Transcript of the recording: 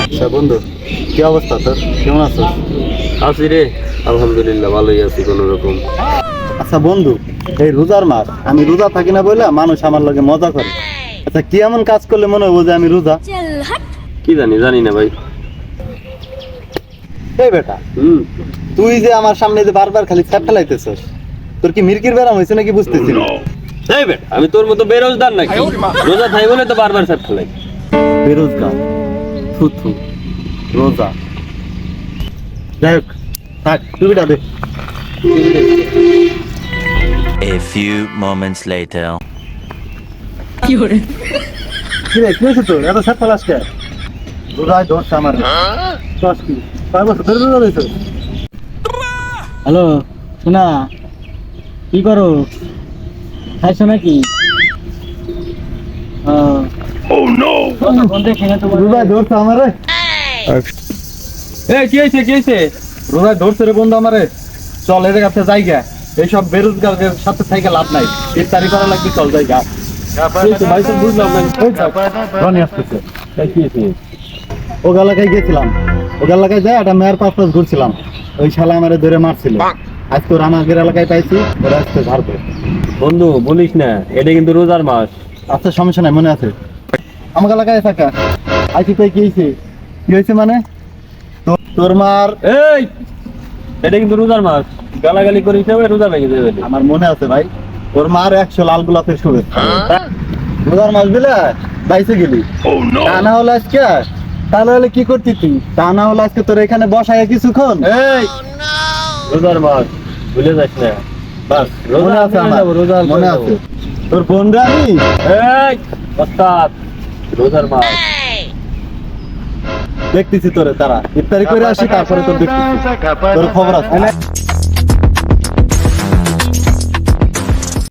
আচ্ছা বন্ধু, কি অবস্থা তোর? কেমন আছো? আছি রে, আলহামদুলিল্লাহ ভালোই আছি কোন রকম। আচ্ছা বন্ধু, এই রোজার মাস, আমি রোজা থাকি না বলে মানুষ আমার লগে মজা করে। আচ্ছা কি এমন কাজ করলে মনে হবে যে আমি রোজা? কি জানি না ভাই। এই বেটা, তুই যে আমার সামনে যে বারবার খালি ছাপ ফেলাইতেছস, তোর কি মির্কির ব্যারাম হয়েছে নাকি বুঝতেছি না। এই বেটা, আমি তোর মতো বেরোজদার নাকি? রোজা থাই বলে তো বারবার সাপ ফেলাই। বেরোজগার, থুথু, রোজা। যাই হোক, থাক, টুপিটা দে। A few moments later. কি রে, কি হয়েছে তোর? এত ছাপ ফেলাস কে? রোজায় ধরছে আমার। দশ কি? কয় বছর ধরে রোজা রয়েছে? হ্যালো, শোনা, কি করো? খাইছো নাকি? রোজায় ধরছে আমারে। এই কি হয়েছে? রোজায় ধরছে রে বন্ধু আমারে। চল এদের কাছে জায়গা, এইসব বেরোজগারদের সাথে থেকে লাভ নাই। ইফতারি করা লাগবে, চল জায়গা। ভাই তো বুঝলাম না। রনি আসতেছে। ও এলাকায় গেছিলাম, ও এলাকায় যাই একটা মেয়ের পাশ ঘুরছিলাম, ওই শালা আমারে ধরে মারছিল। আজ তোর আমাদের এলাকায় পাইছি, ওরা আজকে ঝাড়বে। বন্ধু বলিস না, এটা কিন্তু রোজার মাস। আচ্ছা সমস্যা নাই, মনে আছে। আমার এলাকায় থাকা আইসি তাই কি হয়েছে? কি হয়েছে মানে? তোর মার। এই, এটা কিন্তু রোজার মাস। গালাগালি করিস না, রোজা ভেঙে যাবে। আমার মনে আছে ভাই, তোর মার 100 লাল গোলাপের শুভেচ্ছা। রোজার মাস বিলে বাইসে গেলি, তা না হলে আজকে, তা না হলে কি করতি তুই? তা না হলে আজকে তোর এখানে বসায় কিছুক্ষণ। এই, রোজার মাস ভুলে যাস না। বাস মনে আছে আমার, মনে আছে। তোর বোন রে আমি। এই ওস্তাদ, রোজার মাস। দেখতেছি তোরে, তারা ইফতারি করে আসি, তারপরে তোর দেখতেছি, তোর খবর আছে।